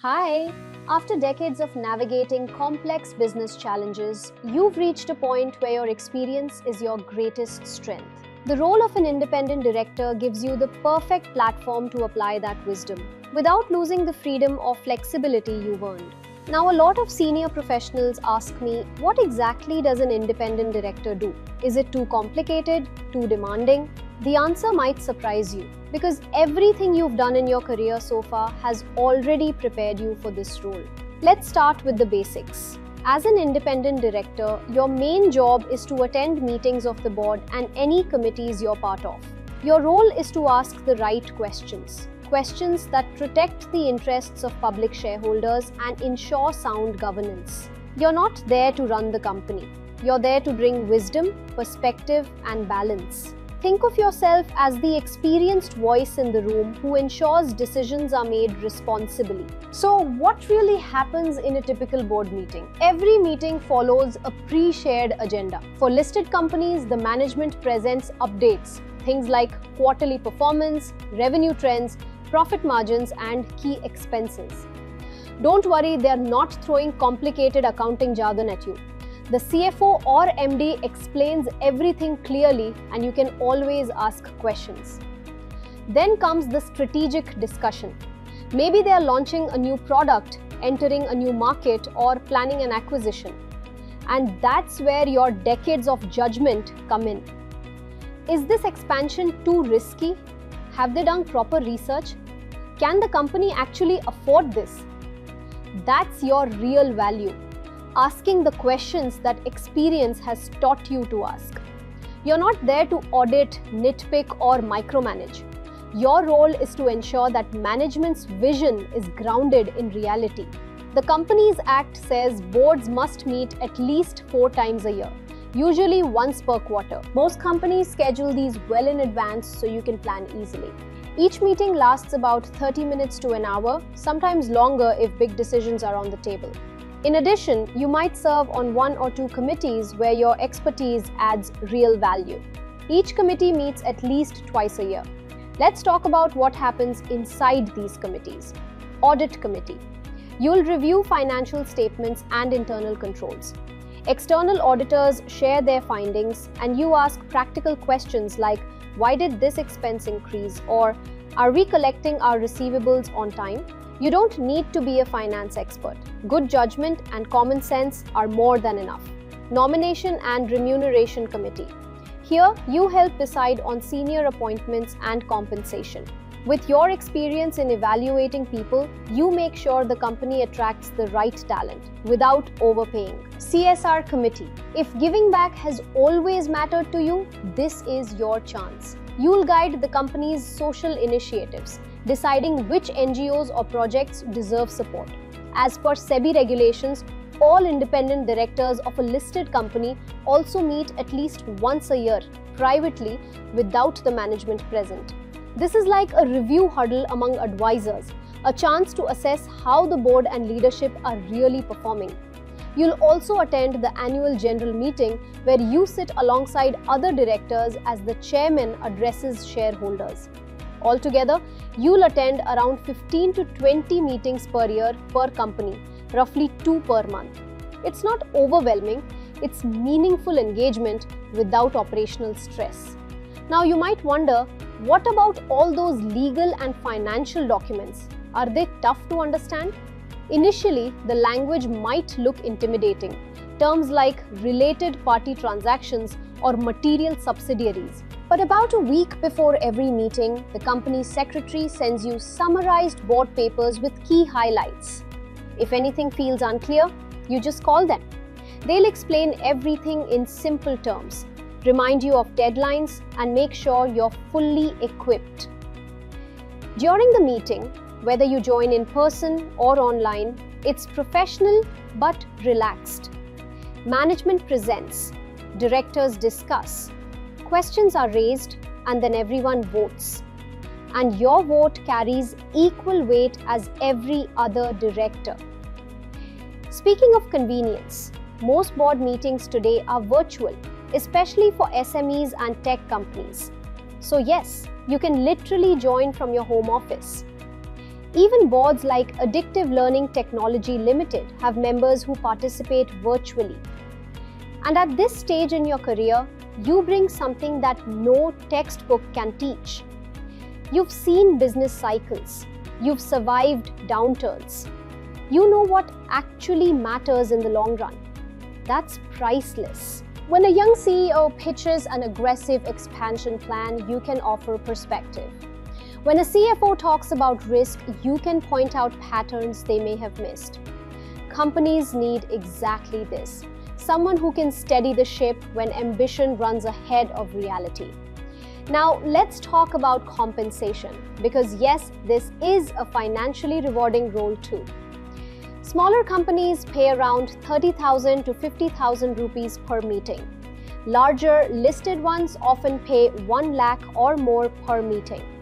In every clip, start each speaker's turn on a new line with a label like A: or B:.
A: Hi! After decades of navigating complex business challenges, you've reached a point where your experience is your greatest strength. The role of an independent director gives you the perfect platform to apply that wisdom, without losing the freedom or flexibility you've earned. Now, a lot of senior professionals ask me, what exactly does an independent director do? Is it too complicated? Too demanding? The answer might surprise you, because everything you've done in your career so far has already prepared you for this role. Let's start with the basics. As an independent director, your main job is to attend meetings of the board and any committees you're part of. Your role is to ask the right questions. Questions that protect the interests of public shareholders and ensure sound governance. You're not there to run the company. You're there to bring wisdom, perspective, and balance. Think of yourself as the experienced voice in the room who ensures decisions are made responsibly. So, what really happens in a typical board meeting? Every meeting follows a pre-shared agenda. For listed companies, the management presents updates, things like quarterly performance, revenue trends, profit margins, and key expenses. Don't worry, they're not throwing complicated accounting jargon at you. The CFO or MD explains everything clearly and you can always ask questions. Then comes the strategic discussion. Maybe they are launching a new product, entering a new market, or planning an acquisition. And that's where your decades of judgment come in. Is this expansion too risky? Have they done proper research? Can the company actually afford this? That's your real value. Asking the questions that experience has taught you to ask. You're not there to audit, nitpick, or micromanage. Your role is to ensure that management's vision is grounded in reality. The Companies Act says boards must meet at least 4 times a year, usually once per quarter. Most companies schedule these well in advance so you can plan easily. Each meeting lasts about 30 minutes to an hour, sometimes longer if big decisions are on the table. In addition, you might serve on 1 or 2 committees where your expertise adds real value. Each committee meets at least twice a year. Let's talk about what happens inside these committees. Audit Committee. You'll review financial statements and internal controls. External auditors share their findings and you ask practical questions like, why did this expense increase? Or, are we collecting our receivables on time? You don't need to be a finance expert. Good judgment and common sense are more than enough. Nomination and Remuneration Committee. Here, you help decide on senior appointments and compensation. With your experience in evaluating people, you make sure the company attracts the right talent without overpaying. CSR Committee. If giving back has always mattered to you, this is your chance. You'll guide the company's social initiatives, deciding which NGOs or projects deserve support. As per SEBI regulations, all independent directors of a listed company also meet at least once a year, privately, without the management present. This is like a review huddle among advisors, a chance to assess how the board and leadership are really performing. You'll also attend the annual general meeting where you sit alongside other directors as the chairman addresses shareholders. Altogether, you'll attend around 15 to 20 meetings per year per company, roughly 2 per month. It's not overwhelming, it's meaningful engagement without operational stress. Now you might wonder, what about all those legal and financial documents? Are they tough to understand? Initially, the language might look intimidating. Terms like related party transactions or material subsidiaries. But about a week before every meeting, the company's secretary sends you summarized board papers with key highlights. If anything feels unclear, you just call them. They'll explain everything in simple terms, remind you of deadlines, and make sure you're fully equipped. During the meeting, whether you join in person or online, it's professional but relaxed. Management presents, directors discuss, questions are raised, and then everyone votes. And your vote carries equal weight as every other director. Speaking of convenience, most board meetings today are virtual, especially for SMEs and tech companies. So yes, you can literally join from your home office. Even boards like Addictive Learning Technology Limited have members who participate virtually. And at this stage in your career, you bring something that no textbook can teach. You've seen business cycles. You've survived downturns. You know what actually matters in the long run. That's priceless. When a young CEO pitches an aggressive expansion plan, you can offer perspective. When a CFO talks about risk, you can point out patterns they may have missed. Companies need exactly this. Someone who can steady the ship when ambition runs ahead of reality. Now, let's talk about compensation, because yes, this is a financially rewarding role too. Smaller companies pay around 30,000 to 50,000 rupees per meeting. Larger listed ones often pay 1 lakh or more per meeting.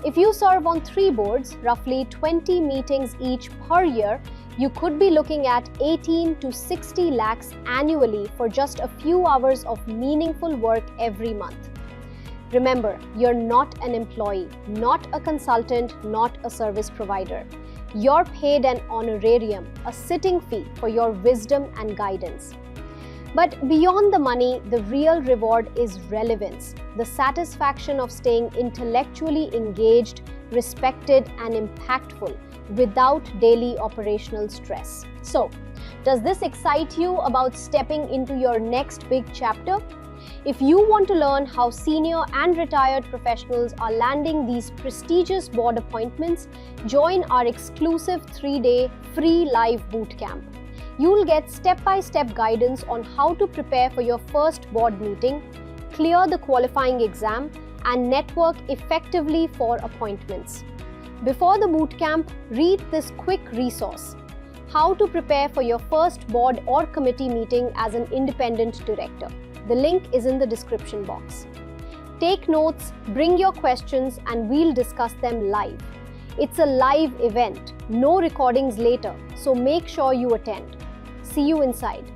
A: If you serve on 3 boards, roughly 20 meetings each per year, you could be looking at 18 to 60 lakhs annually for just a few hours of meaningful work every month. Remember, you're not an employee, not a consultant, not a service provider. You're paid an honorarium, a sitting fee for your wisdom and guidance. But beyond the money, the real reward is relevance, the satisfaction of staying intellectually engaged, respected, and impactful without daily operational stress. So, does this excite you about stepping into your next big chapter? If you want to learn how senior and retired professionals are landing these prestigious board appointments, join our exclusive 3-day free live bootcamp. You'll get step-by-step guidance on how to prepare for your first board meeting, clear the qualifying exam, and network effectively for appointments. Before the bootcamp, read this quick resource: How to prepare for your first board or committee meeting as an independent director. The link is in the description box. Take notes, bring your questions, and we'll discuss them live. It's a live event, no recordings later, so make sure you attend. See you inside.